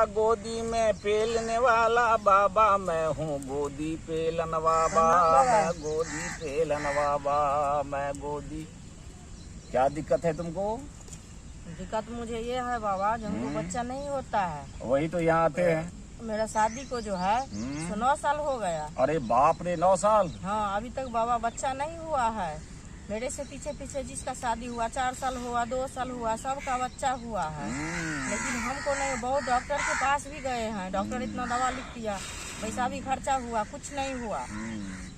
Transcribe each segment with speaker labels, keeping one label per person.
Speaker 1: गोदी में पेलने वाला बाबा, मैं हूँ गोदी पेलन बाबा, मैं गोदी पेलन बाबा, मैं गोदी। क्या दिक्कत है तुमको?
Speaker 2: दिक्कत मुझे ये है बाबा, हमको बच्चा नहीं होता है।
Speaker 1: वही तो यहाँ आते हैं।
Speaker 2: मेरा शादी को जो है 9 साल हो गया।
Speaker 1: अरे बाप रे, 9 साल?
Speaker 2: हाँ, अभी तक बाबा बच्चा नहीं हुआ है। मेरे से पीछे पीछे जिसका शादी हुआ 4 साल हुआ, 2 साल हुआ, सबका बच्चा हुआ है। लेकिन हमको नहीं। बहुत डॉक्टर के पास भी गए हैं, डॉक्टर इतना दवा लिख दिया, पैसा भी खर्चा हुआ, कुछ नहीं हुआ।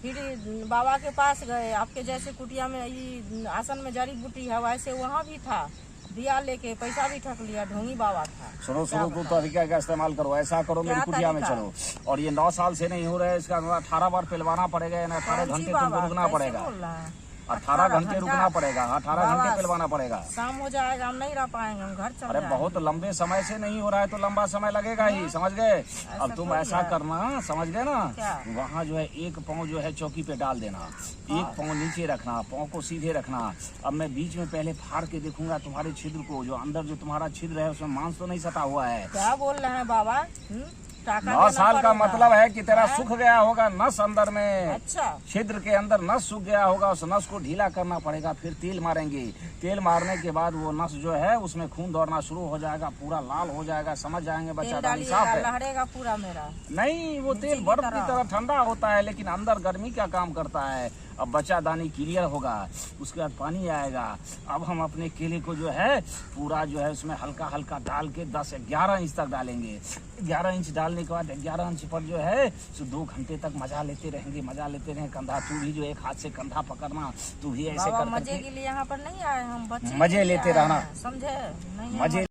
Speaker 2: फिर बाबा के पास गए, आपके जैसे कुटिया में ये आसन में जड़ी बूटी है वैसे वहाँ भी था, दिया लेके पैसा भी ठक लिया, ढोंगी बाबा था।
Speaker 1: सुनो तो तरीका का इस्तेमाल करो, ऐसा करो मेरी कुटिया में चलो। और ये 9 साल से नहीं हो रहा है, इसका 18 बार पिलवाना पड़ेगा, 18 घंटे तुमको रुकना पड़ेगा। 18 घंटे रुकना पड़ेगा, 18 घंटे पिलवाना पड़ेगा।
Speaker 2: शाम हो जाएगा, हम नहीं रह पाएंगे, हम घर चले
Speaker 1: अरे बहुत लंबे समय से नहीं हो रहा है तो लंबा समय लगेगा ही, समझ गए? अब तुम ऐसा करना, समझ गए ना, वहाँ जो है एक पाँव जो है चौकी पे डाल देना, एक पाँव नीचे रखना, पाँव को सीधे रखना। अब मैं बीच में पहले फाड़ के देखूंगा तुम्हारे छिद्र को, जो अंदर जो तुम्हारा छिद्र है उसमें मांस तो नहीं सटा हुआ है।
Speaker 2: क्या बोल रहे हैं बाबा?
Speaker 1: 9 साल का मतलब है कि तेरा सूख गया होगा नस अंदर में।
Speaker 2: अच्छा,
Speaker 1: छिद्र के अंदर नस सूख गया होगा, उस नस को ढीला करना पड़ेगा, फिर तेल मारेंगे। तेल मारने के बाद वो नस जो है उसमें खून दौड़ना शुरू हो जाएगा, पूरा लाल हो जाएगा, समझ जाएंगे बच्चा दानी साफ है।
Speaker 2: लहरेगा पूरा मेरा? नहीं,
Speaker 1: वो तेल बर्फ की तरह ठंडा होता है, लेकिन अंदर गर्मी का काम करता है। अब बच्चा दानी क्लियर होगा, उसके बाद पानी आएगा। अब हम अपने केले को जो है पूरा जो है उसमें हल्का हल्का डाल के 10-11 इंच तक डालेंगे। 11 इंच डालने के बाद 11 इंच पर जो है 2 घंटे तक मजा लेते रहेंगे, मजा लेते रहेंगे। कंधा तू भी जो एक हाथ से कंधा पकड़ना, तू भी ऐसे कर
Speaker 2: मजे के लिए यहाँ पर नहीं आए हम, बच्चे
Speaker 1: मजे लेते रहना,
Speaker 2: समझे? नहीं
Speaker 1: मजे